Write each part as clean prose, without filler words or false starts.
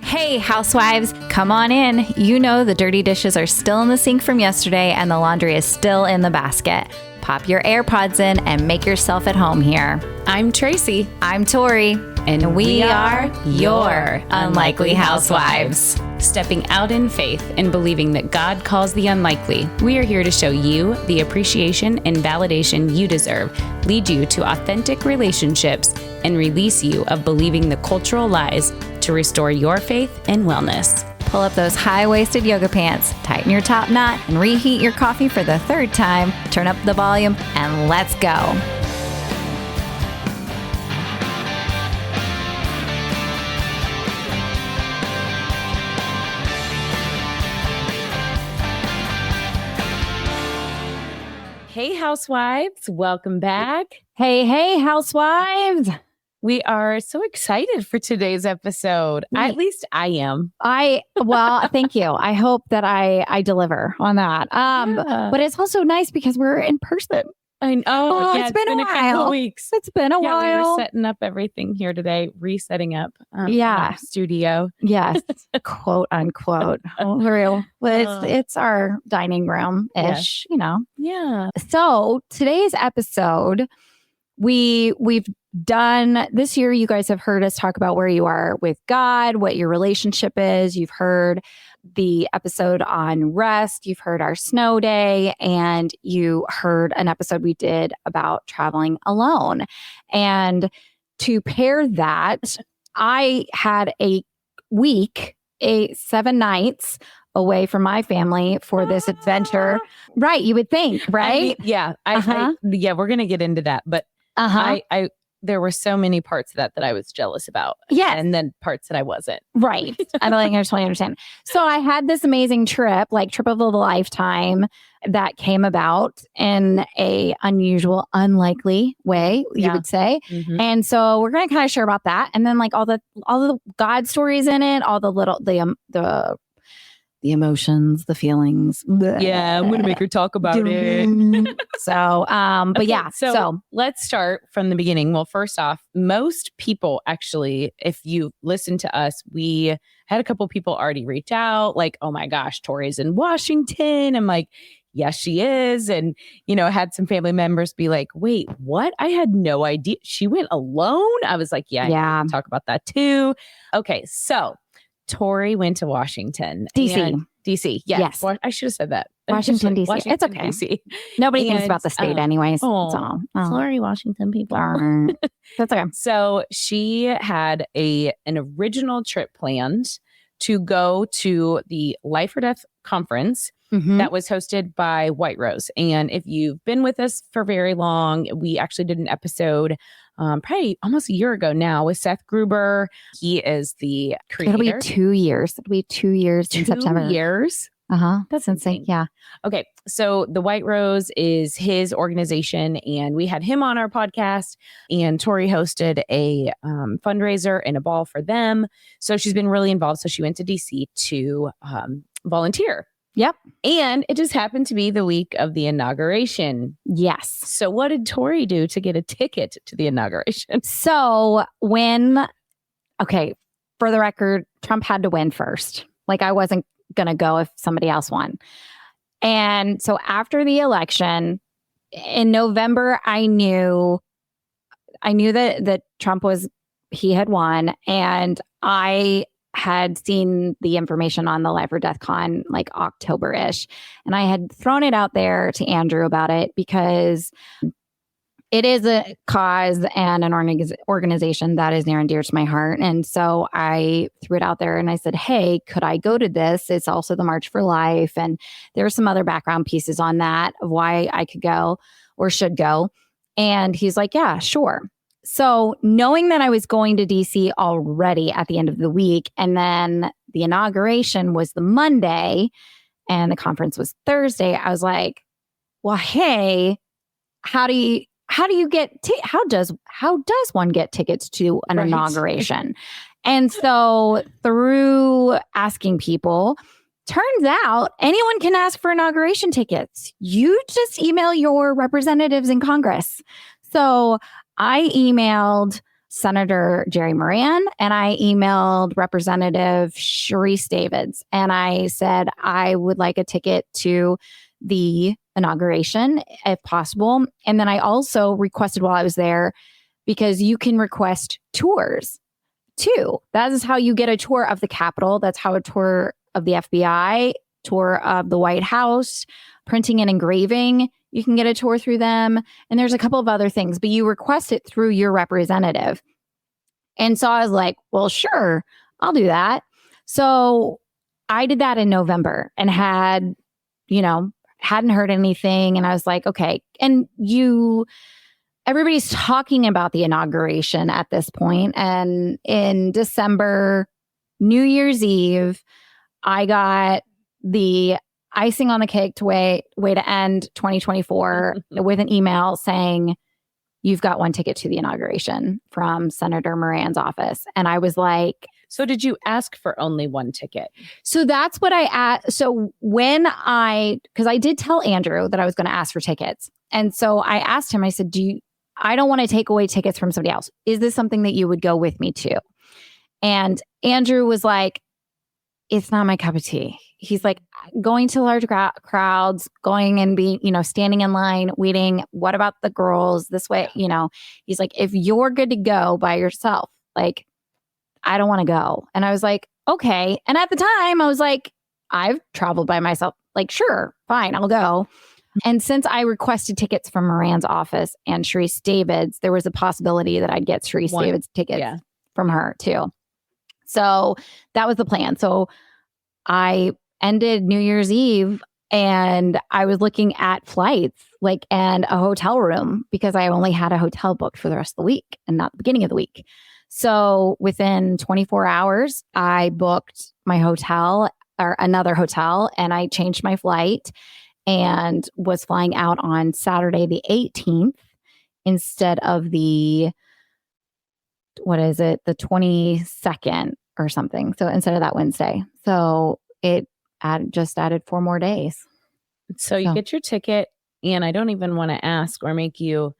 Hey, housewives, come on in. You know the dirty dishes are still in the sink from yesterday and the laundry is still in the basket. Pop your AirPods in and make yourself at home here. I'm Tracy. I'm Tori. And we are your Unlikely Housewives. Stepping out in faith and believing that God calls the unlikely, we are here to show you the appreciation and validation you deserve, lead you to authentic relationships, and release you of believing the cultural lies to restore your faith and wellness. Pull up those high-waisted yoga pants, tighten your top knot, and reheat your coffee for the third time. Turn up the volume, and let's go. Hey, housewives, welcome back. Hey, housewives. We are so excited for today's episode. At least I am. Well, thank you. I hope that I deliver on that. But it's also nice because we're in person. I know. It's been a couple of weeks. It's been a while. We were setting up everything here today, resetting up our studio. Yes, quote unquote. Real. But it's our dining room-ish, you know. Yeah. So today's episode, we've done this year. You guys have heard us talk about where you are with God, what your relationship is. You've heard the episode on rest. You've heard our snow day, and you heard an episode we did about traveling alone. And to pair that, I had a week, 7 nights away from my family for this adventure. Right. You would think, right? We're going to get into that. But there were so many parts of that I was jealous about. Yeah. And then parts that I wasn't. Right. I totally understand. So I had this amazing trip of a lifetime that came about in a unusual, unlikely way, you would say. Mm-hmm. And so we're going to kind of share about that. And then like all the God stories in it, all the emotions, the feelings. Yeah, I'm going to make her talk about it. So, but yeah. So let's start from the beginning. Well, first off, most people actually, if you listen to us, we had a couple people already reach out like, oh my gosh, Tori's in Washington. I'm like, yes, she is. And, had some family members be like, wait, what? I had no idea. She went alone? I was like, yeah. I talk about that too. Okay, so Tori went to Washington. DC. Yes. I should have said that. Washington, DC. Washington, it's okay. DC. Nobody thinks about the state anyways. Sorry, Washington people. That's okay. So she had an original trip planned to go to the Life or Death conference that was hosted by White Rose. And if you've been with us for very long, we actually did an episode probably almost a year ago now with Seth Gruber. He is the creator. It'll be 2 years. It'll be 2 years in September. 2 years? That's insane. Yeah. Okay. So the White Rose is his organization, and we had him on our podcast, and Tori hosted a fundraiser and a ball for them. So she's been really involved. So she went to DC to volunteer. Yep. And it just happened to be the week of the inauguration. Yes. So what did Tori do to get a ticket to the inauguration? So for the record, Trump had to win first. Like I wasn't going to go if somebody else won. And so after the election in November, I knew that Trump he had won, and I had seen the information on the Life or Death Con like October-ish. And I had thrown it out there to Andrew about it because it is a cause and an organization that is near and dear to my heart. And so I threw it out there and I said, hey, could I go to this? It's also the March for Life. And there's some other background pieces on that of why I could go or should go. And he's like, yeah, sure. So knowing that I was going to DC already at the end of the week, and then the inauguration was the Monday and the conference was Thursday, I was like, well, hey, how does one get tickets to an inauguration? And so through asking people, turns out anyone can ask for inauguration tickets. You just email your representatives in Congress. So I emailed Senator Jerry Moran, and I emailed Representative Sharice Davids, and I said I would like a ticket to the inauguration if possible. And then I also requested while I was there, because you can request tours too. That is how you get a tour of the Capitol. That's how a tour of the FBI, tour of the White House, printing and engraving. You can get a tour through them. And there's a couple of other things, but you request it through your representative. And so I was like, well, sure, I'll do that. So I did that in November and hadn't heard anything. And I was like, okay. And everybody's talking about the inauguration at this point. And in December, New Year's Eve, I got the icing on the cake to way to end 2024 with an email saying, you've got one ticket to the inauguration from Senator Moran's office. And I was like, so did you ask for only one ticket? So that's what I asked. So because I did tell Andrew that I was going to ask for tickets. And so I asked him, I said, I don't want to take away tickets from somebody else. Is this something that you would go with me to? And Andrew was like, it's not my cup of tea. He's like, going to large crowds, going and standing in line, waiting. What about the girls this way? He's like, if you're good to go by yourself, like, I don't want to go. And I was like, okay. And at the time I was like, I've traveled by myself. Like, sure, fine, I'll go. And since I requested tickets from Moran's office and Sharice Davids, there was a possibility that I'd get Sharice Davids tickets from her too. So that was the plan. So I ended New Year's Eve and I was looking at flights, and a hotel room, because I only had a hotel booked for the rest of the week and not the beginning of the week. So within 24 hours, I booked my hotel or another hotel, and I changed my flight and was flying out on Saturday the 18th instead of the 22nd or something. So instead of that Wednesday. So it just added 4 more days. So you get your ticket, and I don't even want to ask or make you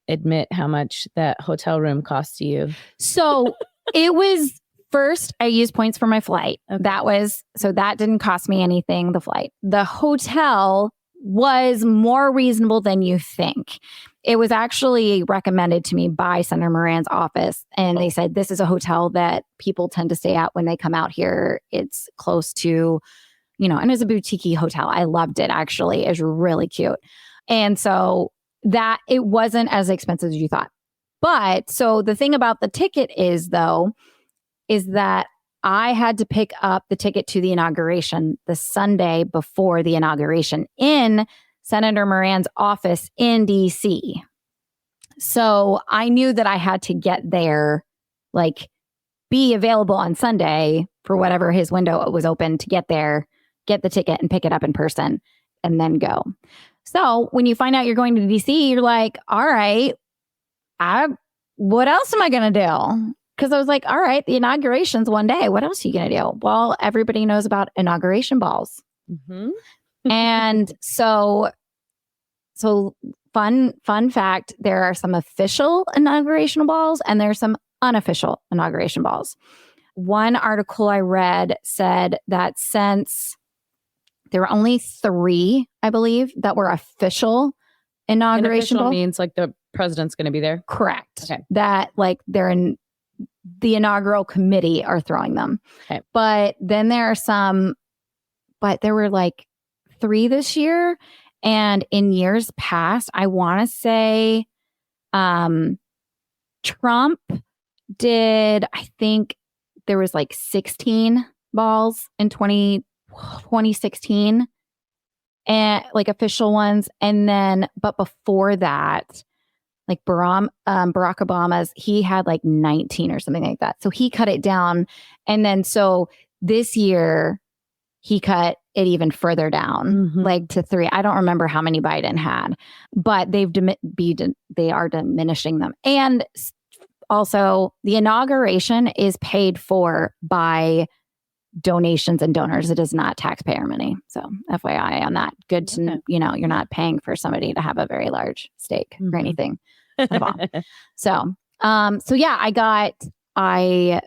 admit how much that hotel room cost you. So it was first, I used points for my flight. Okay. That didn't cost me anything, the flight. The hotel was more reasonable than you think. It was actually recommended to me by Senator Moran's office. And they said, this is a hotel that people tend to stay at when they come out here. It's close to, and it's a boutique hotel. I loved it, actually. It was really cute. And so that it wasn't as expensive as you thought. But so the thing about the ticket is that I had to pick up the ticket to the inauguration the Sunday before the inauguration in Senator Moran's office in DC. So I knew that I had to get there, be available on Sunday for whatever his window was open to get there, get the ticket and pick it up in person and then go. So when you find out you're going to DC, you're like, all right, what else am I going to do? Because I was like, all right, the inauguration's one day. What else are you going to do? Well, everybody knows about inauguration balls. Mm-hmm. And so fun fact, there are some official inauguration balls and there's some unofficial inauguration balls. One article I read said that since there were only 3, I believe, that were official inauguration balls. Means the president's going to be there? Correct. Okay. That they're in the inaugural committee are throwing them. Okay. But then there are there were 3 this year. And in years past, I want to say Trump did, I think there was 16 balls in 2016 and official ones. And then, but before that, Barack Obama's, he had 19 or something like that. So he cut it down. And then, so this year he cut it even further down, to 3. I don't remember how many Biden had, but they are diminishing them. And also the inauguration is paid for by donations and donors. It is not taxpayer money. So FYI on that. Good to you're not paying for somebody to have a very large stake or anything at all. So So yeah, I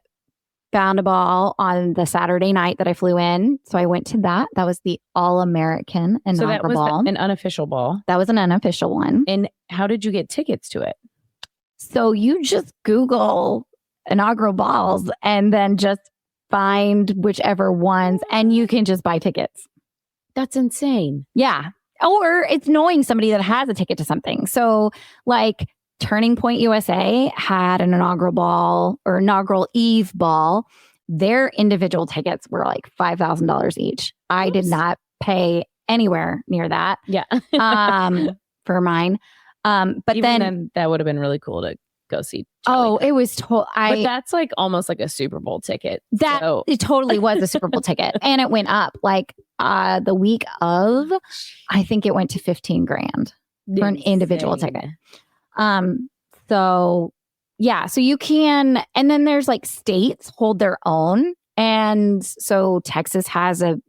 found a ball on the Saturday night that I flew in. So I went to that. That was the All-American So that inaugural was ball. an unofficial ball. That was an unofficial one. And how did you get tickets to it? So you just Google inaugural balls and then just find whichever ones and you can just buy tickets. That's insane. Yeah. Or it's knowing somebody that has a ticket to something. So like Turning Point USA had an inaugural ball or inaugural eve ball. Their individual tickets were like $5,000 each. I did not pay anywhere near that. Yeah. For mine. But Even then that would have been really cool to go see. It was but that's like almost like a Super Bowl ticket. It totally was a Super Bowl ticket. And it went up like the week of, I think it went to 15 grand for an individual ticket. So yeah, so you can, and then there's like states hold their own. And so Texas has a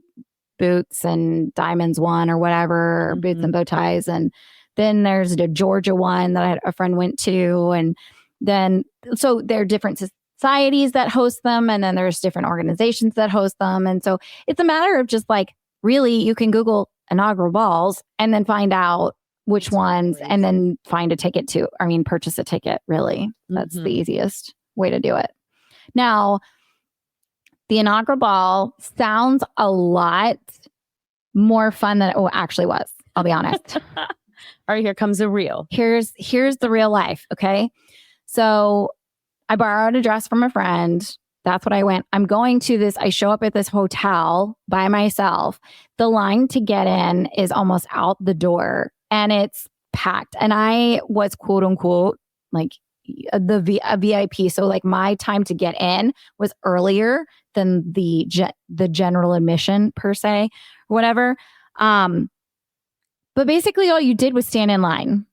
boots and diamonds one or whatever, boots and bow ties. And then there's the Georgia one that a friend went to. And then, so there are different societies that host them. And then there's different organizations that host them. And so it's a matter of just like, really, you can Google inaugural balls and then find out which ones and then purchase a ticket, really. That's the easiest way to do it. Now, the inaugural ball sounds a lot more fun than it actually was. I'll be honest. All right, here comes the real. Here's the real life. Okay. So I borrowed a dress from a friend. That's what I went. I'm going to this. I show up at this hotel by myself. The line to get in is almost out the door and it's packed. And I was quote unquote like a VIP. So like my time to get in was earlier than the general admission per se, or whatever. But basically all you did was stand in line.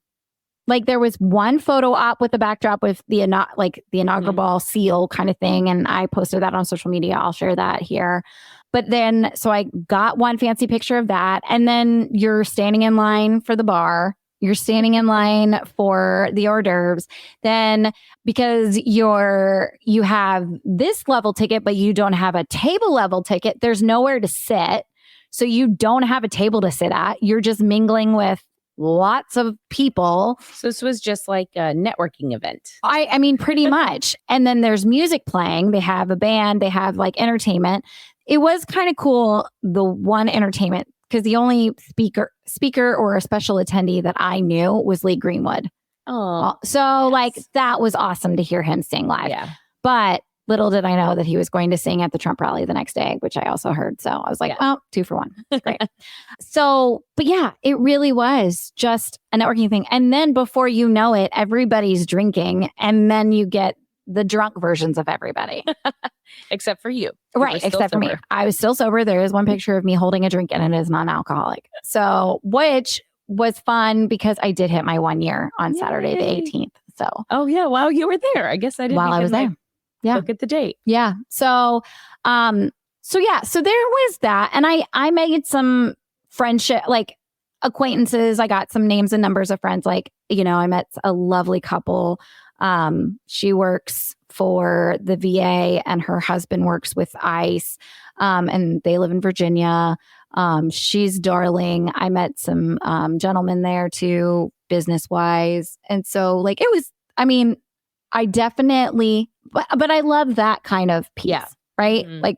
Like there was one photo op with the backdrop with the inaugural ball seal kind of thing. And I posted that on social media. I'll share that here. But then, so I got one fancy picture of that. And then you're standing in line for the bar. You're standing in line for the hors d'oeuvres. Then because you have this level ticket, but you don't have a table level ticket, there's nowhere to sit. So you don't have a table to sit at. You're just mingling with lots of people. So this was just like a networking event. I mean, pretty much. And then there's music playing. They have a band. They have like entertainment. It was kind of cool, the one entertainment, because the only speaker or a special attendee that I knew was Lee Greenwood. Oh, so yes. Like that was awesome to hear him sing live. Yeah. But little did I know that he was going to sing at the Trump rally the next day, which I also heard. So I was like, well, 2 for 1. Great. But yeah, it really was just a networking thing. And then before you know it, everybody's drinking. And then you get the drunk versions of everybody. Except for you. Right. Except for me. I was still sober. There is one picture of me holding a drink and it is non-alcoholic. So, which was fun because I did hit my 1 year on Saturday, the 18th. So. Oh yeah. Wow. You were there. I guess I didn't. While I was there. Yeah. Look at the date. Yeah. So there was that. And I made some friendship, like acquaintances. I got some names and numbers of friends. Like, I met a lovely couple. She works for the VA and her husband works with ICE. And they live in Virginia. She's darling. I met some gentlemen there too, business wise. And so like it was, I definitely, but I love that kind of piece, right? Mm-hmm. Like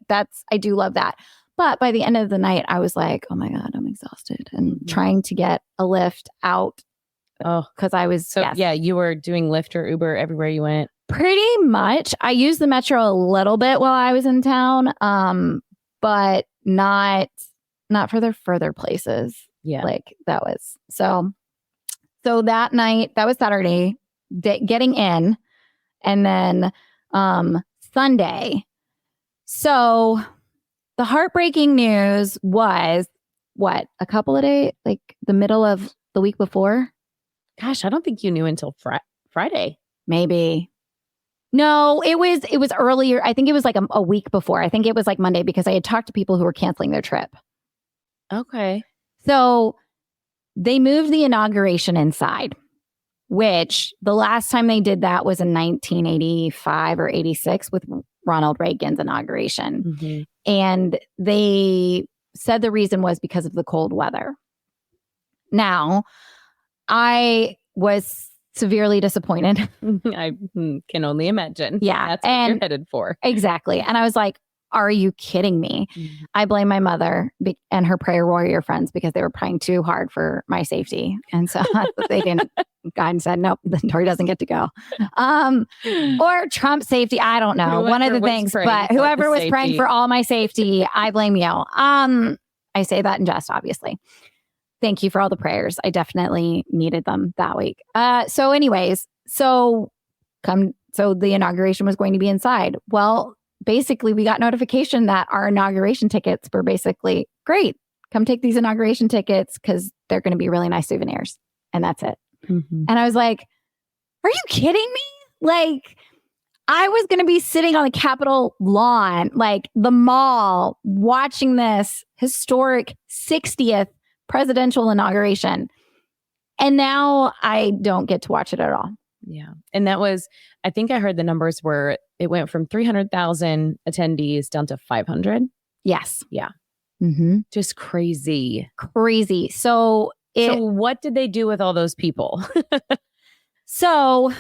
I do love that. But by the end of the night, I was like, oh my God, I'm exhausted and trying to get a lift out. Oh, because I was. So you were doing Lyft or Uber everywhere you went. Pretty much. I used the metro a little bit while I was in town, but not for the further places. Yeah, like that was so that night. That was Saturday, getting in, and then Sunday. So the heartbreaking news was what, a couple of days, like the middle of the week before. Gosh, I don't think you knew until Friday. Maybe. No, it was earlier. I think it was like a week before. I think it was like Monday because I had talked to people who were canceling their trip. Okay. So they moved the inauguration inside. which the last time they did that was in 1985 or 86 with Ronald Reagan's inauguration. Mm-hmm. And they said the reason was because of the cold weather. Now, I was severely disappointed. I can only imagine. Yeah. That's what you're headed for. Exactly. And I was like, are you kidding me? Mm-hmm. I blame my mother and her prayer warrior friends because they were praying too hard for my safety. And so they didn't. God said, nope, Tori doesn't get to go. Or Trump's safety. I don't know. One of the things, but whoever was praying for all my safety, I blame you. I say that in jest, obviously. Thank you for all the prayers. I definitely needed them that week. So anyways, so the inauguration was going to be inside. Well, basically we got notification that our inauguration tickets were basically great. Come take these inauguration tickets because they're going to be really nice souvenirs. And that's it. Mm-hmm. And I was like, are you kidding me? Like, I was going to be sitting on the Capitol lawn, like the mall, watching this historic 60th presidential inauguration. And now I don't get to watch it at all. Yeah. And that was, I think I heard the numbers were, it went from 300,000 attendees down to 500. Yes. Yeah. Mm-hmm. Just crazy. Crazy. So what did they do with all those people? So,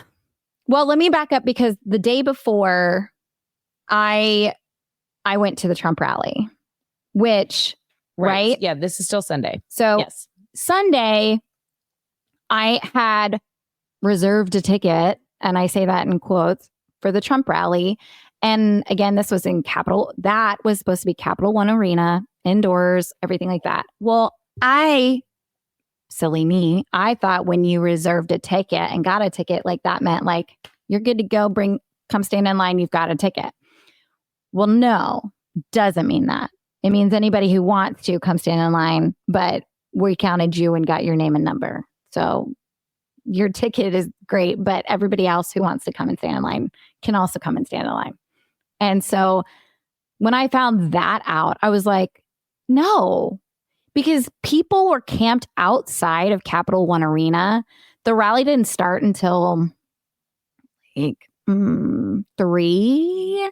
well, let me back up because the day before I went to the Trump rally, which, right? Yeah, this is still Sunday. So yes. Sunday, I had reserved a ticket, and I say that in quotes, for the Trump rally. And again, this was in Capitol. That was supposed to be Capital One Arena, indoors, everything like that. Well, silly me, I thought when you reserved a ticket and got a ticket, like that meant like you're good to go, come stand in line, you've got a ticket. Well, no, doesn't mean that. It means anybody who wants to come stand in line, but we counted you and got your name and number. So your ticket is great, but everybody else who wants to come and stand in line can also come and stand in line. And so when I found that out, I was like, no, because people were camped outside of Capital One Arena. The rally didn't start until like 3,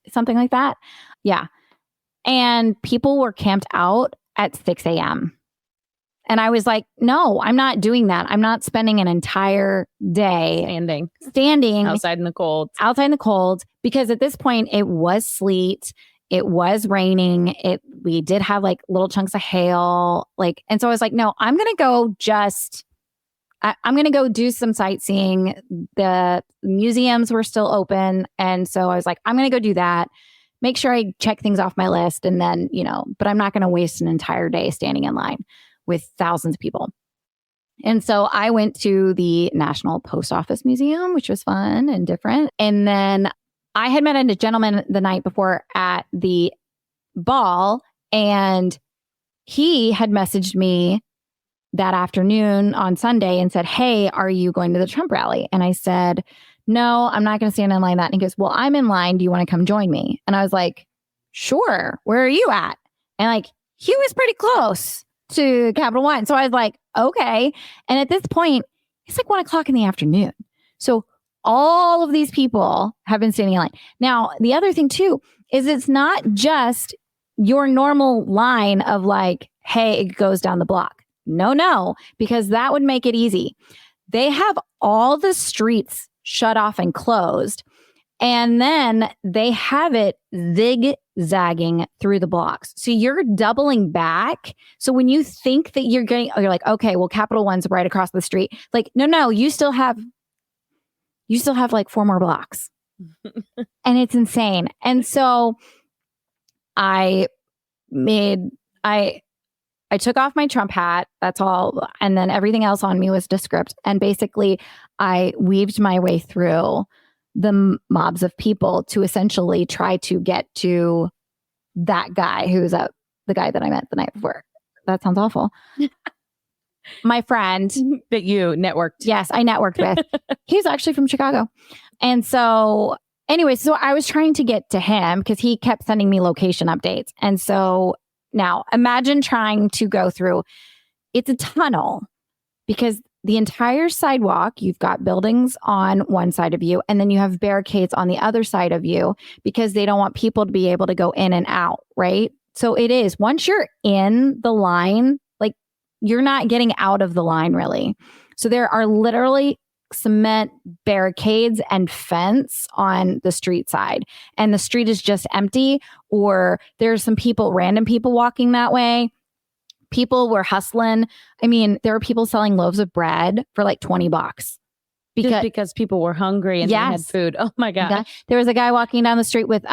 something like that. Yeah. And people were camped out at 6 a.m. And I was like, no, I'm not doing that. I'm not spending an entire day standing outside in the cold. Because at this point it was sleet. It was raining. We did have like little chunks of hail. And so I was like, no, I'm going to go I'm going to go do some sightseeing. The museums were still open. And so I was like, I'm going to go do that. Make sure I check things off my list. And then, but I'm not going to waste an entire day standing in line with thousands of people. And so I went to the National Post Office Museum, which was fun and different. And then I had met a gentleman the night before at the ball, and he had messaged me that afternoon on Sunday and said, hey, are you going to the Trump rally? And I said, no, I'm not going to stand in line that. And he goes, well, I'm in line. Do you want to come join me? And I was like, sure. Where are you at? And he was pretty close to Capital One. So I was like, okay. And at this point, it's like 1:00 in the afternoon. So all of these people have been standing in line. Now, the other thing too, is it's not just your normal line of hey, it goes down the block. No, because that would make it easy. They have all the streets shut off and closed. And then they have it zigzagging through the blocks. So you're doubling back. So when you think that you're like, okay, well, Capital One's right across the street. No, you still have 4 more blocks. And it's insane. And so I took off my Trump hat. That's all. And then everything else on me was descript. And basically I weaved my way through the mobs of people to essentially try to get to that guy who's the guy that I met the night before. That sounds awful. My friend that you networked. Yes, I networked with. He's actually from Chicago. And so anyway, so I was trying to get to him because he kept sending me location updates. And so now imagine trying to go through, it's a tunnel because the entire sidewalk, you've got buildings on one side of you, and then you have barricades on the other side of you because they don't want people to be able to go in and out, right? So it is, once you're in the line, like you're not getting out of the line really. So there are literally cement barricades and fence on the street side, and the street is just empty, or there's some people, random people walking that way. People were hustling. I mean, there were people selling loaves of bread for like $20 because people were hungry and they had food. Oh my God. There was a guy walking down the street with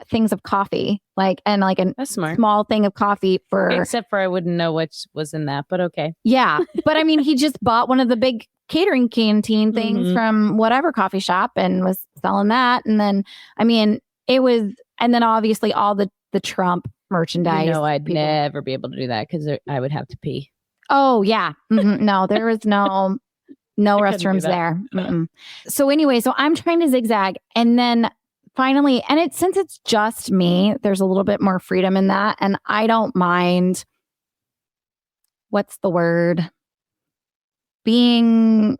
things of coffee, and a small thing of coffee for. Except for I wouldn't know which was in that, but okay. Yeah. But I mean, he just bought one of the big catering canteen things from whatever coffee shop and was selling that. And then, I mean, and then obviously all the Trump merchandise. I'd never be able to do that because I would have to pee. Oh yeah. No, there was no restrooms there. So anyway, so I'm trying to zigzag, and then finally, and since it's just me, there's a little bit more freedom in that, and I don't mind. What's the word? Being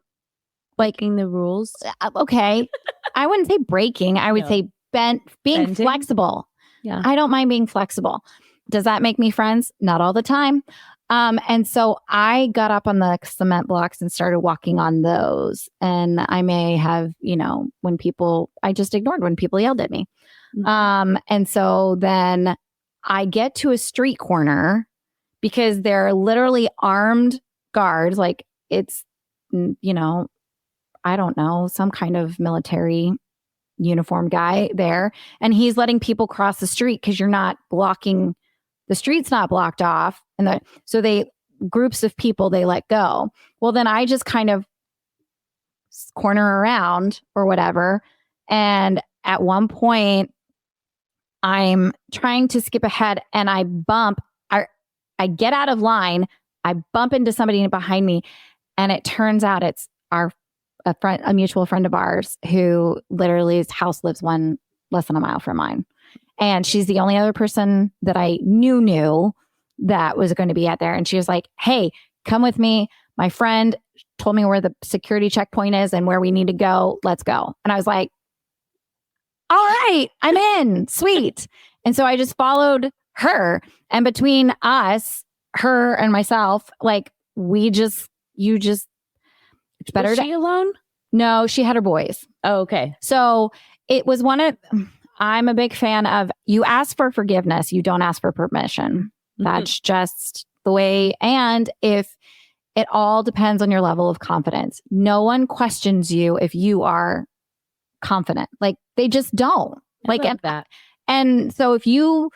breaking the rules. Okay, I wouldn't say breaking. I would say being flexible. Yeah. I don't mind being flexible. Does that make me friends? Not all the time. And so I got up on the cement blocks and started walking on those. And I may have, I just ignored when people yelled at me. And so then I get to a street corner because they're literally armed guards. Like it's, I don't know, some kind of military uniform guy there, and he's letting people cross the street because you're not blocking, the street's not blocked off, and so groups of people they let go. Well, then I just kind of corner around or whatever, and at one point I'm trying to skip ahead and I I get out of line, I bump into somebody behind me, and it turns out it's a mutual friend of ours who literally his house lives less than a mile from mine. And she's the only other person that I knew that was going to be out there. And she was like, hey, come with me. My friend told me where the security checkpoint is and where we need to go. Let's go. And I was like, all right, I'm in. Sweet. And so I just followed her. And between us, her and myself, like it's better. Was she alone? No, she had her boys. Oh, okay. So it was I'm a big fan of, you ask for forgiveness, you don't ask for permission. That's just the way. And if it all depends on your level of confidence, no one questions you if you are confident. Like they just don't. That. And so if you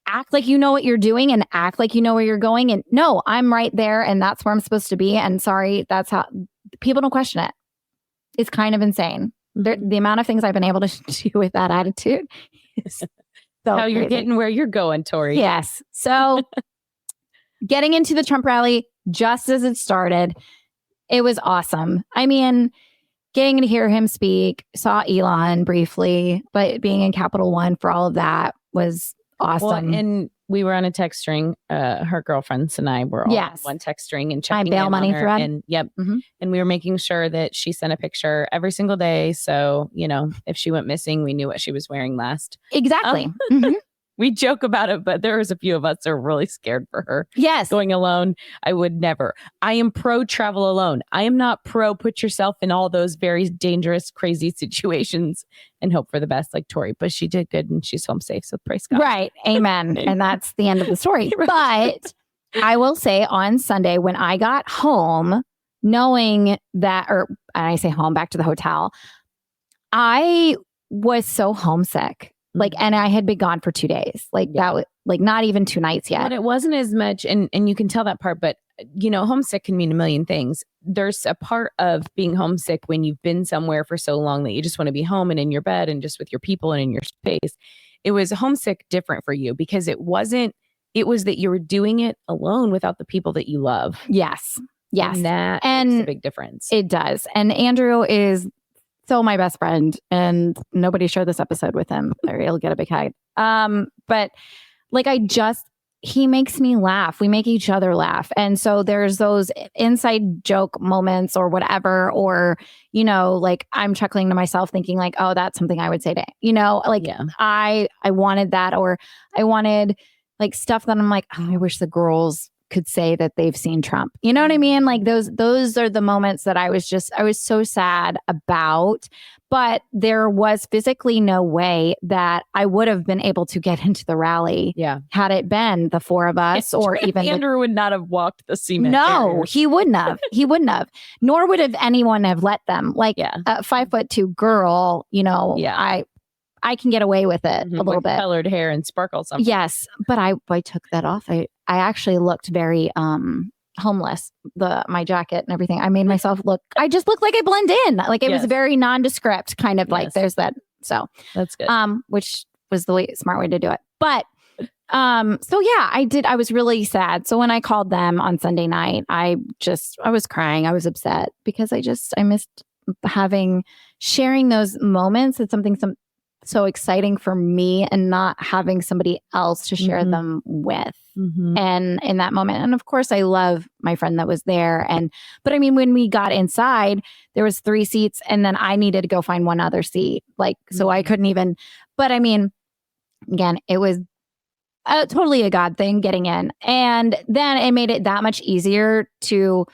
act like you know what you're doing and act like you know where you're going, and no, I'm right there and that's where I'm supposed to be. And sorry, that's how people don't question it. It's kind of insane. The amount of things I've been able to do with that attitude is how you're getting where you're going, Tori. Yes. So getting into the Trump rally just as it started, it was awesome. I mean, getting to hear him speak, saw Elon briefly, but being in Capital One for all of that was awesome. Well, and we were on a text string. Her girlfriends and I were all on one text string and checking bail money thread. And and we were making sure that she sent a picture every single day. So, if she went missing, we knew what she was wearing last. Exactly. We joke about it, but there was a few of us that are really scared for her. Yes. Going alone. I would never. I am pro travel alone. I am not pro put yourself in all those very dangerous, crazy situations and hope for the best like Tori. But she did good and she's home safe. So praise God. Right. Amen. And that's the end of the story. But I will say on Sunday when I got home, knowing that, and I say home, back to the hotel, I was so homesick. And I had been gone for 2 days. That was not even 2 nights yet. But it wasn't as much, and you can tell that part, but homesick can mean a million things. There's a part of being homesick when you've been somewhere for so long that you just want to be home and in your bed and just with your people and in your space. It was homesick different for you because it was that you were doing it alone without the people that you love. Yes. And that makes a big difference. It does. And Andrew is so my best friend, and nobody shared this episode with him or he'll get a big hug. But he makes me laugh. We make each other laugh. And so there's those inside joke moments or whatever, or, you know, like I'm chuckling to myself thinking like, oh, that's something I would say to, you know, like I wanted that, or I wanted like stuff that I'm like, oh, I wish the girls could say that they've seen Trump. You know what I mean? Like those are the moments that I was so sad about, but there was physically no way that I would have been able to get into the rally. Yeah. Had it been the four of us, or even Andrew would not have walked the cement. No, area. he wouldn't have. He wouldn't have. Nor would have anyone have let them. Like a 5'2" girl, you know, I can get away with it a little bit. Colored hair and sparkles. Yes, but I took that off. I actually looked very homeless. My jacket and everything. I made myself look. I just looked like I blend in. Like it was very nondescript, kind of like there's that. So that's good. Which was the smart way to do it. But so yeah, I was really sad. So when I called them on Sunday night, I was crying. I was upset because I missed sharing those moments. It's something so exciting for me, and not having somebody else to share them with. And in that moment, and of course I love my friend that was there. But I mean, when we got inside, there was 3 seats, and then I needed to go find one other seat. Like, so I couldn't even, but I mean, again, it was totally a God thing getting in. And then it made it that much easier to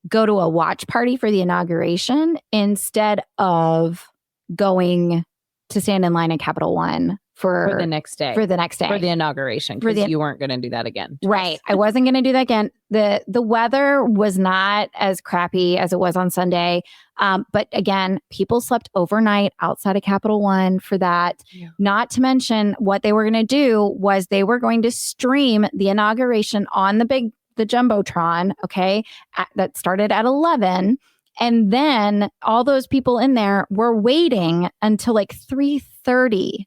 go to a watch party for the inauguration instead of going to stand in line at Capital One for the next day. For the next day. For the inauguration. Because you weren't going to do that again. Right. I wasn't going to do that again. The weather was not as crappy as it was on Sunday. But again, people slept overnight outside of Capital One for that. Yeah. Not to mention what they were going to do was they were going to stream the inauguration on the Jumbotron, okay, that started at 11. And then all those people in there were waiting until like 3:30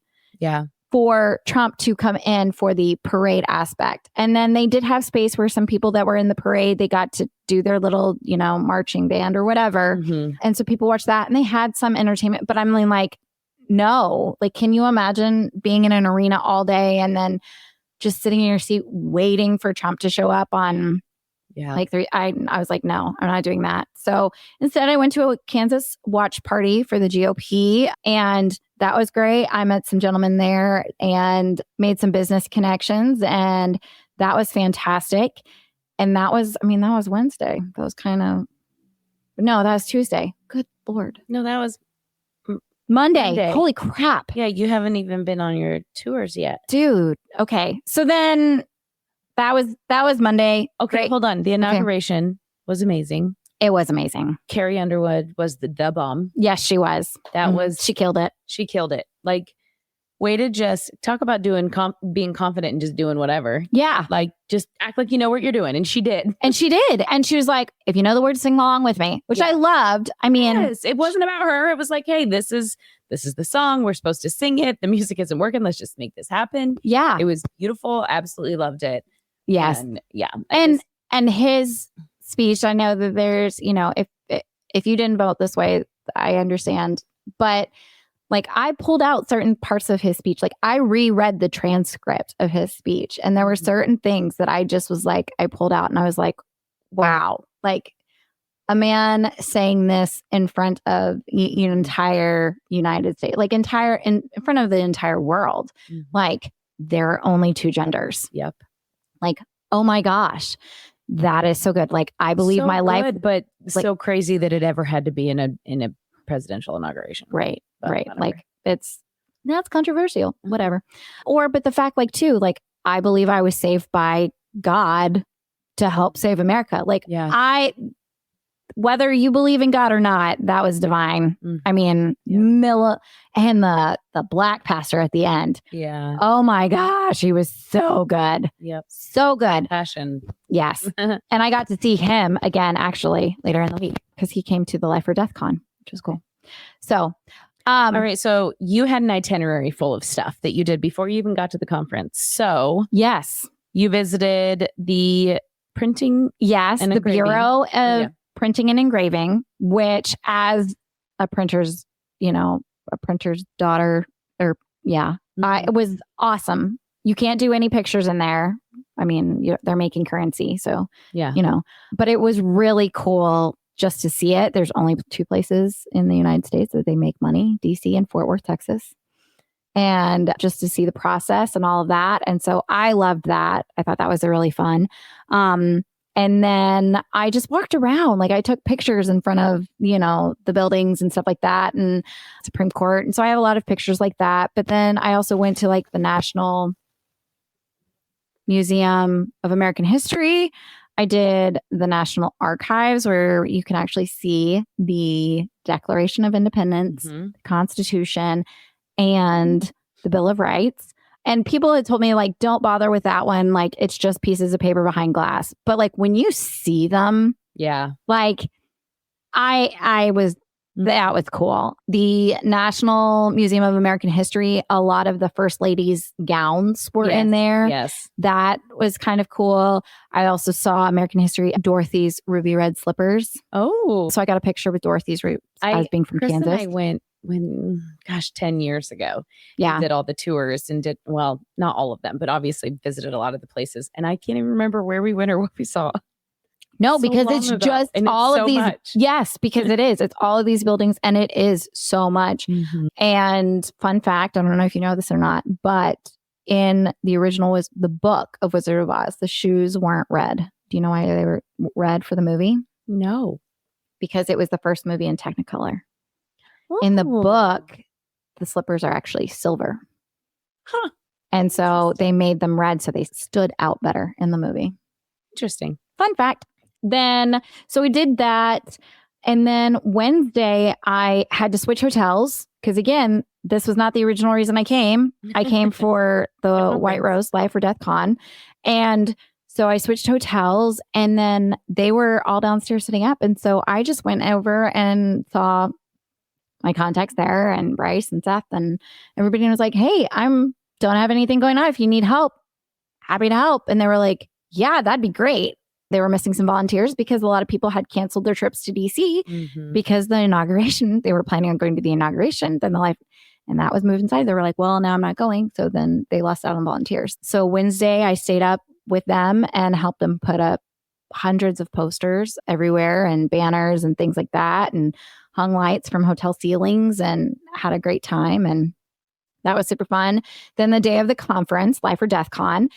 for Trump to come in for the parade aspect. And then they did have space where some people that were in the parade, they got to do their little, you know, marching band or whatever. And so people watched that and they had some entertainment. But I'm like, no, like, can you imagine being in an arena all day and then just sitting in your seat waiting for Trump to show up on like 3? I was like, no, I'm not doing that. So instead I went to a Kansas watch party for the GOP, and that was great. I met some gentlemen there and made some business connections, and that was fantastic. And that was Wednesday. That was Tuesday. Good Lord. No, that was Monday. Holy crap. Yeah, you haven't even been on your tours yet. Dude. Okay. So then that was Monday. Okay, great. Hold on. The inauguration was amazing. It was amazing. Carrie Underwood was the bomb. Yes, she was. She killed it. She killed it. Like, way to just talk about being confident and just doing whatever. Yeah. Like, just act like you know what you're doing. And she did. And she was like, if you know the words, sing along with me, which I loved. I mean, it wasn't about her. It was like, hey, this is the song. We're supposed to sing it. The music isn't working. Let's just make this happen. Yeah. It was beautiful. Absolutely loved it. Yes. And and his speech, I know that there's, you know, if you didn't vote this way, I understand. But like, I pulled out certain parts of his speech. Like, I reread the transcript of his speech, and there were certain things that I just was like, I pulled out and I was like, wow, like a man saying this in front of entire United States, like in front of the entire world. Like, there are only 2 genders. Yep. Like, oh my gosh, that is so good. Like, I believe so my life, but like, so crazy that it ever had to be in a presidential inauguration. Right. Right. Like, that's controversial, whatever. But the fact, like, too, like, I believe I was saved by God to help save America. Like, whether you believe in God or not, that was divine. I mean, Milla and the black pastor at the end. Yeah. Oh my gosh, he was so good. Yep. So good. Passion. Yes. And I got to see him again, actually, later in the week, because he came to the Life or Death Con, which was cool. So, all right. So you had an itinerary full of stuff that you did before you even got to the conference. So yes, you visited the printing. Yes. The engraving. Bureau of Printing and Engraving, which, as a printer's daughter, it was awesome. You can't do any pictures in there. I mean, they're making currency. So, Yeah. But it was really cool just to see it. There's only 2 places in the United States that they make money, DC and Fort Worth, Texas. And just to see the process and all of that. And so I loved that. I thought that was really fun. And then I just walked around. Like I took pictures in front of, the buildings and stuff like that and Supreme Court. And so I have a lot of pictures like that. But then I also went to like the National Museum of American History. I did the National Archives where you can actually see the Declaration of Independence, the Constitution, and the Bill of Rights. And people had told me, like, don't bother with that one. Like, it's just pieces of paper behind glass. But like when you see them, like that was cool. The National Museum of American History, a lot of the First Lady's gowns were in there. Yes. That was kind of cool. I also saw American History, Dorothy's ruby red slippers. Oh. So I got a picture with Dorothy's as being from Chris Kansas. And I went 10 years ago. Yeah. Did all the tours and not all of them, but obviously visited a lot of the places. And I can't even remember where we went or what we saw. No, because it's just all of these. Much. Yes, because it is. It's all of these buildings and it is so much. And fun fact, I don't know if you know this or not, but in the original was the book of Wizard of Oz. The shoes weren't red. Do you know why they were red for the movie? No. Because it was the first movie in Technicolor. In the book, the slippers are actually silver. Huh. And so they made them red so they stood out better in the movie. Interesting. Fun fact. Then, so we did that. And then Wednesday, I had to switch hotels because, again, this was not the original reason I came. I came for the White Rose Life or Death Con. And so I switched hotels and then they were all downstairs sitting up. And so I just went over and saw my contacts there and Bryce and Seth and everybody was like, hey, don't have anything going on. If you need help, happy to help. And they were like, yeah, that'd be great. They were missing some volunteers because a lot of people had canceled their trips to DC because the inauguration, they were planning on going to the inauguration. Then and that was moved inside. They were like, well, now I'm not going. So then they lost out on volunteers. So Wednesday, I stayed up with them and helped them put up hundreds of posters everywhere and banners and things like that and hung lights from hotel ceilings and had a great time. And that was super fun. Then the day of the conference, Life or Death Con,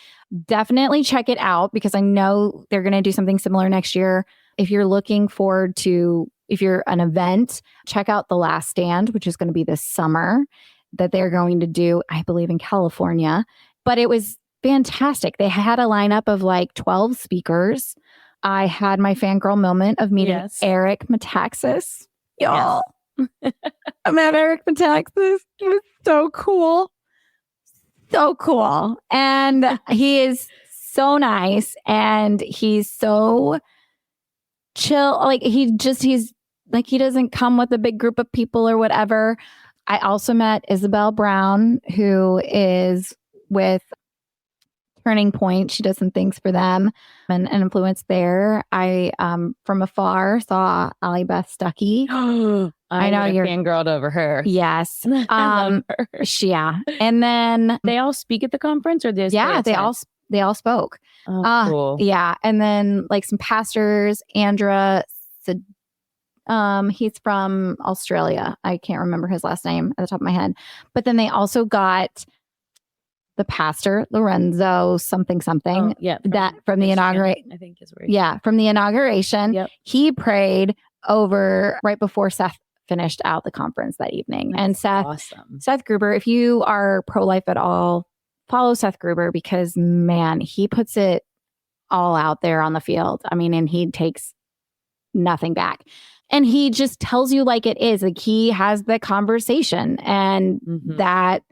definitely check it out because I know they're going to do something similar next year. If you're looking forward to, if you're an event, check out The Last Stand, which is going to be this summer that they're going to do, I believe, in California. But it was fantastic. They had a lineup of like 12 speakers. I had my fangirl moment of meeting Eric Metaxas. Y'all. Yes. I met Eric Metaxas. It was so cool. So cool. And he is so nice and he's so chill. Like he's like, he doesn't come with a big group of people or whatever. I also met Isabel Brown, who is with Turning Point. She does some things for them and an influence there. I, from afar, saw Allie Beth Stuckey. I know you're fangirled over her. Yes. I love her. Yeah. And then they all speak at the conference or they they all spoke. Oh, cool. Yeah. And then like some pastors, Andra, he's from Australia. I can't remember his last name at the top of my head. But then they also got the pastor, Lorenzo, something. Oh, yeah. From the inauguration. I think is where. Yeah. From the inauguration. Yep. He prayed over right before Seth finished out the conference that evening. That's and Seth Gruber, if you are pro-life at all, follow Seth Gruber because, man, he puts it all out there on the field. I mean, and he takes nothing back. And he just tells you like it is. Like he has the conversation and that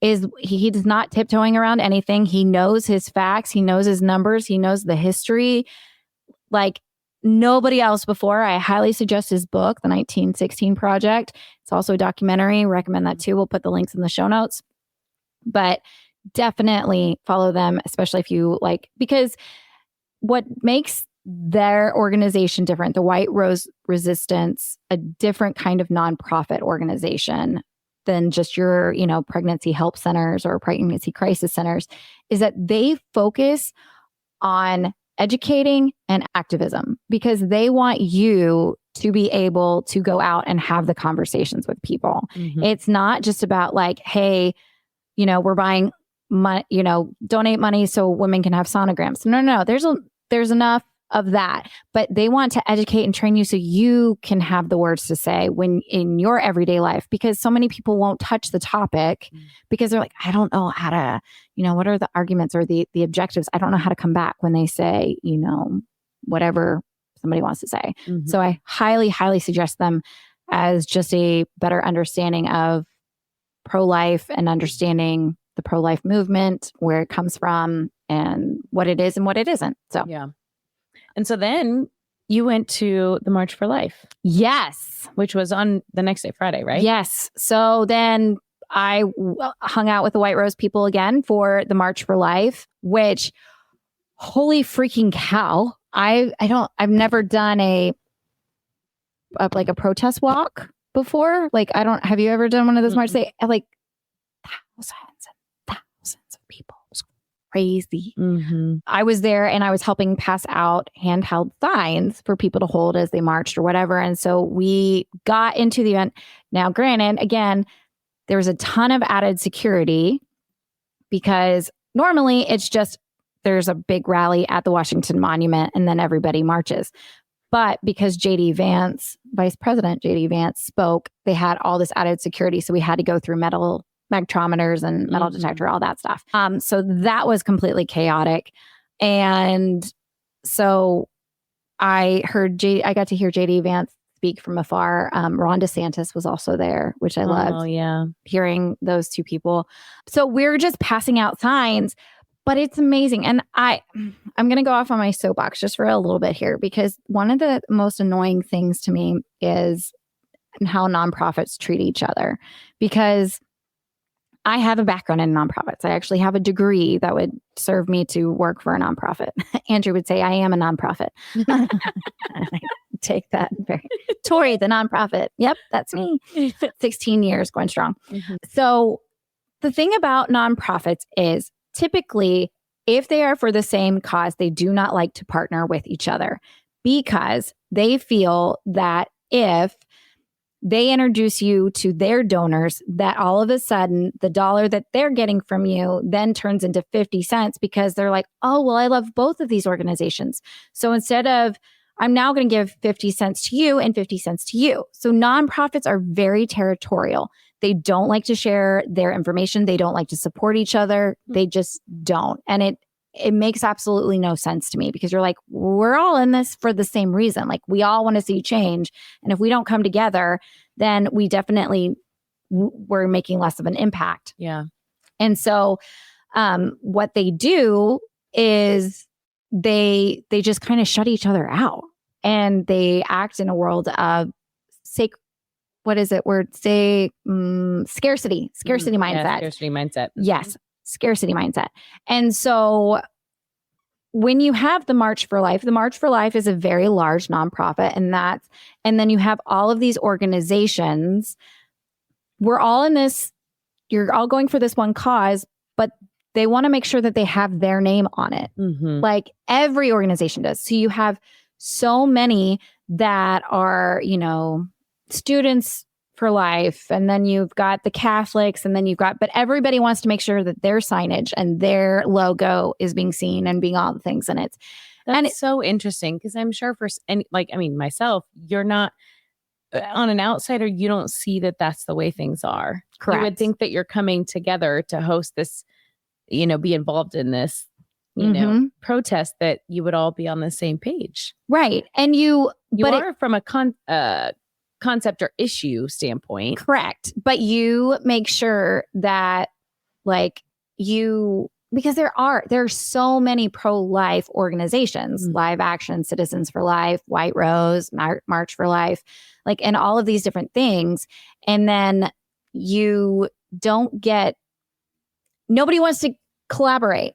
is, he does not tiptoeing around anything. He knows his facts. He knows his numbers. He knows the history. Like nobody else before. I highly suggest his book, The 1916 Project. It's also a documentary. Recommend that too. We'll put the links in the show notes. But definitely follow them, especially if you like, because what makes their organization different, the White Rose Resistance, a different kind of nonprofit organization than just your, pregnancy help centers or pregnancy crisis centers, is that they focus on educating and activism because they want you to be able to go out and have the conversations with people. It's not just about like, hey, we're buying money, donate money so women can have sonograms. No. There's enough of that, but they want to educate and train you so you can have the words to say when in your everyday life, because so many people won't touch the topic because they're like, I don't know how to, what are the arguments or the objectives? I don't know how to come back when they say, whatever somebody wants to say. So I highly, highly suggest them as just a better understanding of pro-life and understanding the pro-life movement, where it comes from and what it is and what it isn't. So, yeah. And so then you went to the March for Life. Yes. Which was on the next day, Friday, right? Yes. So then I hung out with the White Rose people again for the March for Life, which holy freaking cow. I've never done a protest walk before. Have you ever done one of those marches? They have like thousands and thousands of people. It was crazy. I was there and I was helping pass out handheld signs for people to hold as they marched or whatever. And so we got into the event. Now, granted, again, there was a ton of added security because normally it's just there's a big rally at the Washington Monument and then everybody marches. But because Vice President JD Vance spoke, they had all this added security. So we had to go through metal spectrometers and metal detector, all that stuff. So that was completely chaotic. And so I got to hear JD Vance speak from afar. Ron DeSantis was also there, which I loved. Oh, yeah. Hearing those two people. So we're just passing out signs, but it's amazing. And I'm going to go off on my soapbox just for a little bit here, because one of the most annoying things to me is how nonprofits treat each other. Because I have a background in nonprofits. I actually have a degree that would serve me to work for a nonprofit. Andrew would say, I am a nonprofit. I take that very. Tori, the nonprofit. Yep, that's me. 16 years going strong. So the thing about nonprofits is typically, if they are for the same cause, they do not like to partner with each other because they feel that if they introduce you to their donors, that all of a sudden the dollar that they're getting from you then turns into 50 cents because they're like, oh, well, I love both of these organizations. So instead of, I'm now going to give 50 cents to you and 50 cents to you. So nonprofits are very territorial. They don't like to share their information. They don't like to support each other. They just don't. And it makes absolutely no sense to me because you're like, we're all in this for the same reason. Like we all want to see change. And if we don't come together, then we definitely we're making less of an impact. Yeah. And so what they do is they just kind of shut each other out and they act in a world of scarcity mindset. Yeah, scarcity mindset. Yes. Scarcity mindset. And so when you have the March for Life is a very large nonprofit, and then you have all of these organizations. We're all in this, you're all going for this one cause, but they want to make sure that they have their name on it. Like every organization does. So you have so many that are, students for life. And then you've got the Catholics and then but everybody wants to make sure that their signage and their logo is being seen and being all the things in it. That's so interesting because I'm sure myself, you're not on an outsider. You don't see that that's the way things are. Correct. You would think that you're coming together to host this, be involved in this, protest, that you would all be on the same page. Right. And you are from a concept or issue standpoint. Correct. But you make sure that because there are so many pro-life organizations, Live Action, Citizens for Life, White Rose, March for Life, and all of these different things. And then nobody wants to collaborate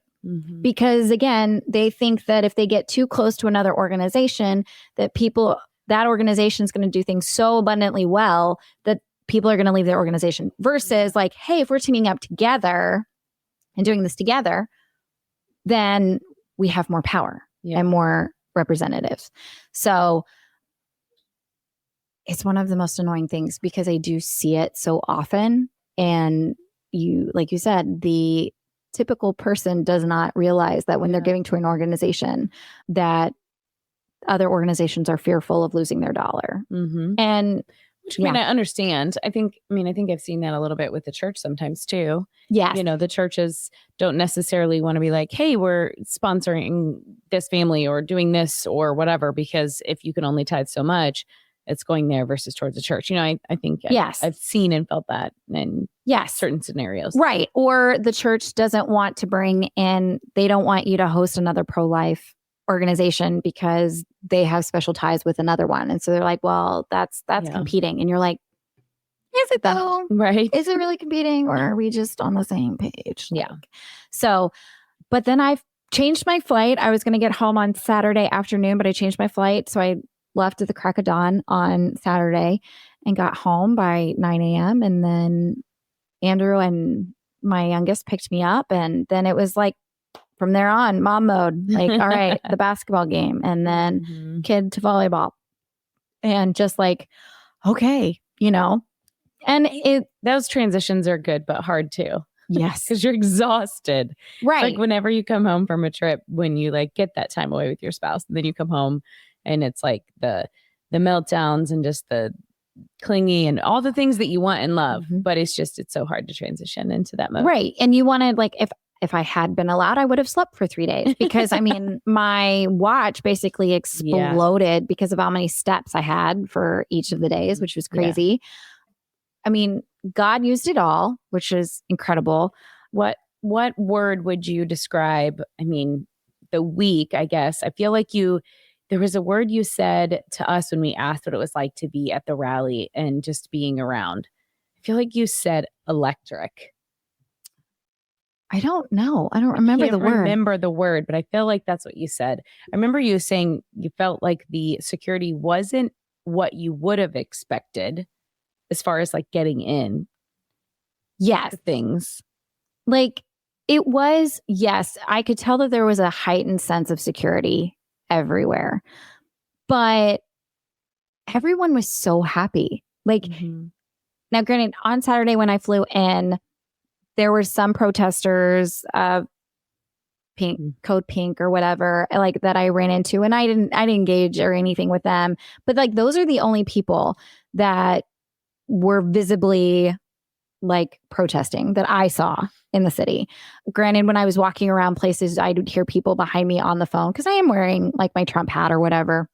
because again, they think that if they get too close to another organization, that organization is going to do things so abundantly well that people are going to leave their organization versus hey, if we're teaming up together and doing this together, then we have more power and more representatives. So it's one of the most annoying things because I do see it so often. And you, like you said, the typical person does not realize that when they're giving to an organization, that other organizations are fearful of losing their dollar. And which, I mean, I understand. I think I've seen that a little bit with the church sometimes too. Yes. You know, the churches don't necessarily want to be like, hey, we're sponsoring this family or doing this or whatever, because if you can only tithe so much, it's going there versus towards the church. You know, I think I've seen and felt that in certain scenarios. Right. Or the church doesn't want to bring in, they don't want you to host another pro-life organization because they have special ties with another one. And so they're like, well, that's competing. And you're like, is it though? Right. Is it really competing, or are we just on the same page? Yeah. So, but then I've changed my flight. I was going to get home on Saturday afternoon, but I changed my flight. So I left at the crack of dawn on Saturday and got home by 9 a.m. And then Andrew and my youngest picked me up. And then it was like, from there on, mom mode, like, all right, the basketball game, and then kid to volleyball. And just like, okay, you know, and those transitions are good, but hard too. Yes. Because you're exhausted. Right. Like whenever you come home from a trip, when you like get that time away with your spouse, and then you come home and it's like the meltdowns and just the clingy and all the things that you want and love, but it's so hard to transition into that mode. Right. And you wanted, like, if I had been allowed, I would have slept for 3 days because I mean, my watch basically exploded because of how many steps I had for each of the days, which was crazy. I mean, God used it all, which is incredible. What word would you describe? I mean, the week, I guess. I feel like there was a word you said to us when we asked what it was like to be at the rally and just being around. I feel like you said electric. I don't know. I don't remember the word. Remember the word, but I feel like that's what you said. I remember you saying you felt like the security wasn't what you would have expected as far as like getting in. Yes. Things. Like it was, yes, I could tell that there was a heightened sense of security everywhere, but everyone was so happy. Like now, granted, on Saturday when I flew in, there were some protesters, Code Pink or whatever, like that I ran into, and I didn't engage or anything with them. But like those are the only people that were visibly like protesting that I saw in the city. Granted, when I was walking around places, I would hear people behind me on the phone because I am wearing like my Trump hat or whatever.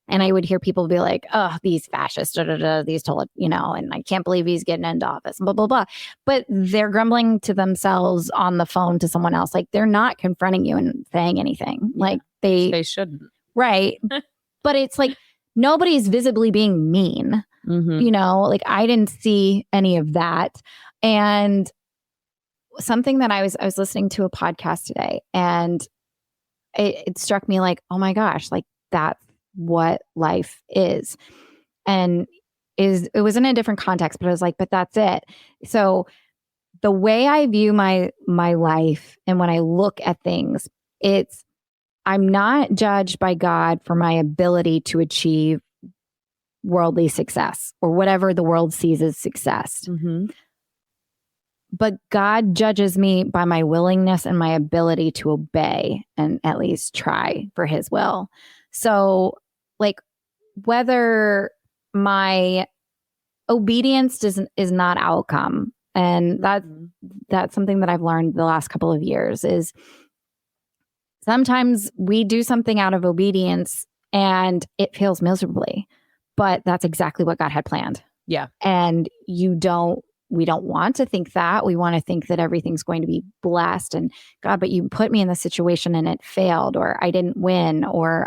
And I would hear people be like, oh, these fascists, these told, you know, and I can't believe he's getting into office, blah, blah, blah. But they're grumbling to themselves on the phone to someone else. Like they're not confronting you and saying anything. Yeah, like they shouldn't. Right. But it's like nobody's visibly being mean. You know, like I didn't see any of that. And something that I was listening to a podcast today, and it struck me like, oh my gosh, like that's what life is. And it was in a different context, but I was like, but that's it. So the way I view my life and when I look at things, I'm not judged by God for my ability to achieve worldly success or whatever the world sees as success. But God judges me by my willingness and my ability to obey and at least try for his will. So like whether my obedience is not outcome. And that's something that I've learned the last couple of years is sometimes we do something out of obedience and it fails miserably, but that's exactly what God had planned. Yeah. And we don't want to think that. We want to think that everything's going to be blessed and God, but you put me in this situation and it failed, or I didn't win, or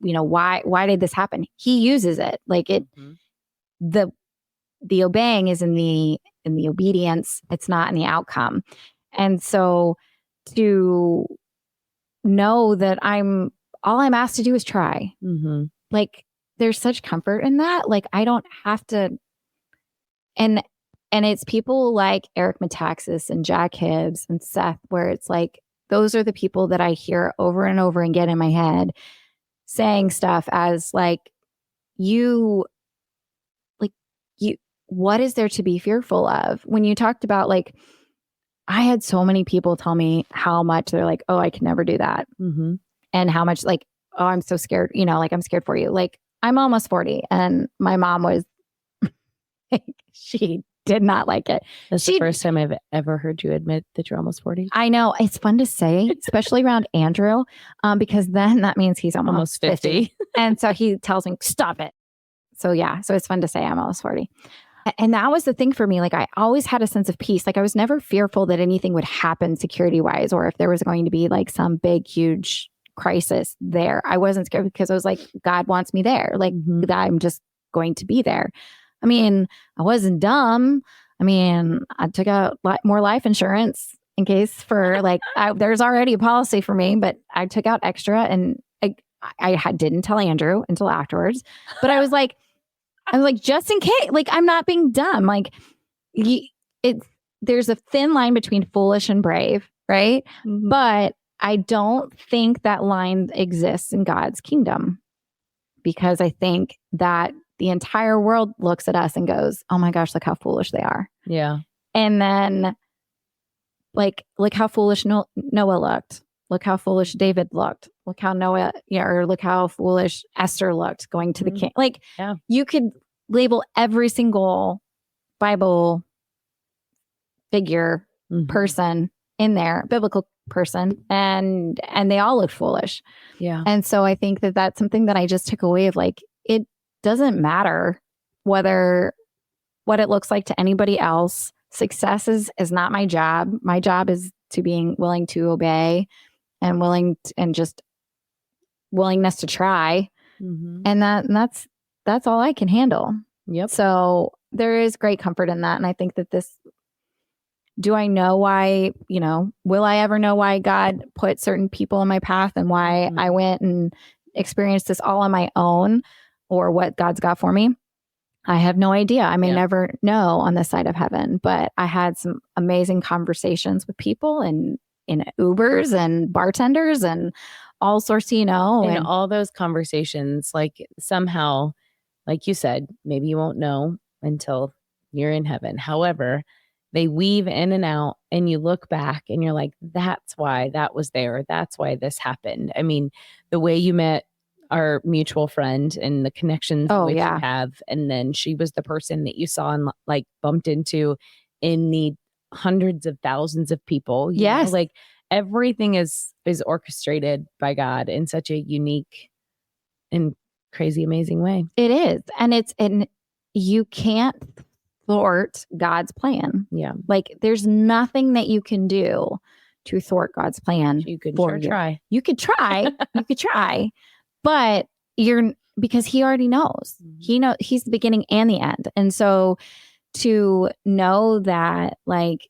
why did this happen? He uses it. Like the obeying is in the obedience. It's not in the outcome. And so to know that all I'm asked to do is try. Like there's such comfort in that. Like I don't have to, and it's people like Eric Metaxas and Jack Hibbs and Seth, where it's like those are the people that I hear over and over again in my head saying stuff as like, you, what is there to be fearful of? When you talked about like, I had so many people tell me how much they're like, oh, I can never do that. Mm-hmm. And how much like, oh, I'm so scared, like I'm scared for you. Like I'm almost 40 and my mom was, she did not like it. That's the first time I've ever heard you admit that you're almost 40. I know. It's fun to say, especially around Andrew, because then that means he's almost 50. And so he tells me, stop it. So yeah, so it's fun to say I'm almost 40. And that was the thing for me. Like I always had a sense of peace. Like I was never fearful that anything would happen security wise, or if there was going to be like some big, huge crisis there. I wasn't scared because I was like, God wants me there. Like I'm just going to be there. I mean, I wasn't dumb. I mean, I took out more life insurance in case for like, there's already a policy for me, but I took out extra and I didn't tell Andrew until afterwards, but I was like, just in case, like, I'm not being dumb. Like there's a thin line between foolish and brave, right? Mm-hmm. But I don't think that line exists in God's kingdom, because I think that the entire world looks at us and goes, oh my gosh, look how foolish they are. Yeah. And then like, look how foolish Noah looked. Look how foolish David looked. Look how or look how foolish Esther looked going to the king. Like you could label every single Bible figure, person in there, biblical person, and they all look foolish. Yeah. And so I think that that's something that I just took away of like, it doesn't matter what it looks like to anybody else. Success is not my job. My job is to being willing to obey and just willingness to try. Mm-hmm. And that's all I can handle. Yep. So there is great comfort in that. And I think that do I know why, will I ever know why God put certain people in my path and why I went and experienced this all on my own, or what God's got for me? I have no idea. I may never know on this side of heaven, but I had some amazing conversations with people and in Ubers and bartenders and all sorts, and all those conversations, like somehow, like you said, maybe you won't know until you're in heaven. However, they weave in and out, and you look back and you're like, that's why that was there. That's why this happened. I mean, the way you met our mutual friend and the connections you have, and then she was the person that you saw and like bumped into in the hundreds of thousands of people. Yes. Like everything is orchestrated by God in such a unique and crazy, amazing way. It is. And you can't thwart God's plan. Yeah. Like there's nothing that you can do to thwart God's plan. You could try. You could try. You could try, but because he already knows. Mm-hmm. He's the beginning and the end. And so to know that, like,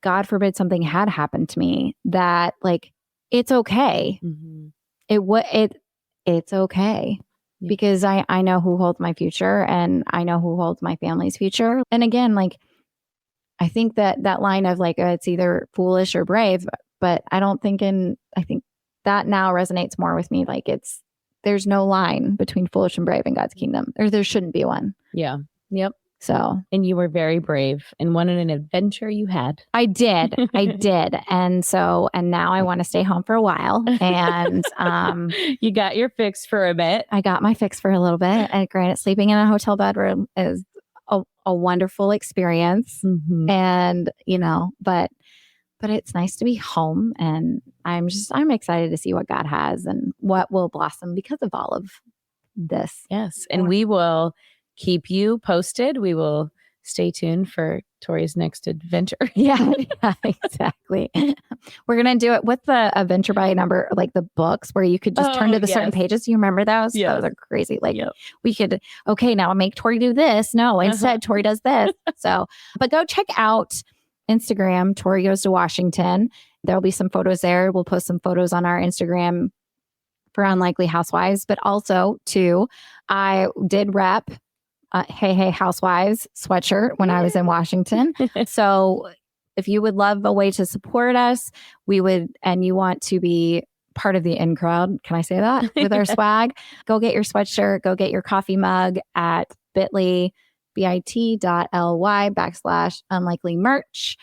God forbid something had happened to me, that like, it's okay. Mm-hmm. It's okay. Yeah. Because I know who holds my future, and I know who holds my family's future. And again, like, I think that line of like, it's either foolish or brave, but I think that now resonates more with me. Like there's no line between foolish and brave in God's kingdom. There shouldn't be one. Yeah. Yep. So, and you were very brave and won an adventure you had. I did. And now I want to stay home for a while. And you got your fix for a bit. I got my fix for a little bit. And granted, sleeping in a hotel bedroom is a wonderful experience. Mm-hmm. And, but it's nice to be home, and I'm excited to see what God has and what will blossom because of all of this. Yes. And we will keep you posted. We will stay tuned for Tori's next adventure. Yeah, exactly. We're going to do it with the adventure by number, like the books where you could just turn to the certain pages. You remember those? Yeah. Those are crazy. Like we could, okay, now make Tori do this. No, instead Tori does this. So, but go check out Instagram, Tori Goes to Washington. There'll be some photos there. We'll post some photos on our Instagram for Unlikely Housewives, but also too, I did rep Hey Housewives sweatshirt when I was in Washington. So if you would love a way to support us, and you want to be part of the in crowd, can I say that, with our swag, go get your sweatshirt, go get your coffee mug at bit.ly/unlikely merch.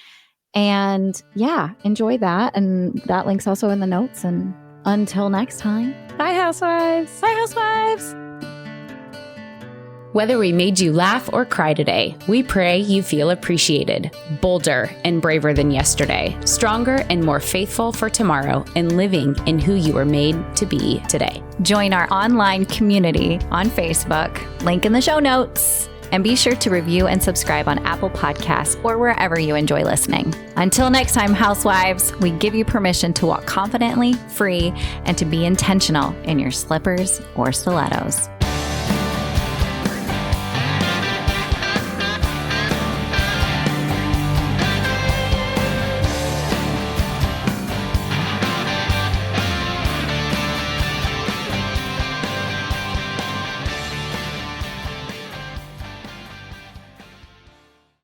And yeah, enjoy that. And that link's also in the notes. And until next time, Bye, housewives. bye, housewives. Whether we made you laugh or cry today, we pray you feel appreciated, bolder and braver than yesterday, stronger and more faithful for tomorrow, and living in who you were made to be today. Join our online community on Facebook, link in the show notes, and be sure to review and subscribe on Apple Podcasts or wherever you enjoy listening. Until next time, housewives, we give you permission to walk confidently, free, and to be intentional in your slippers or stilettos.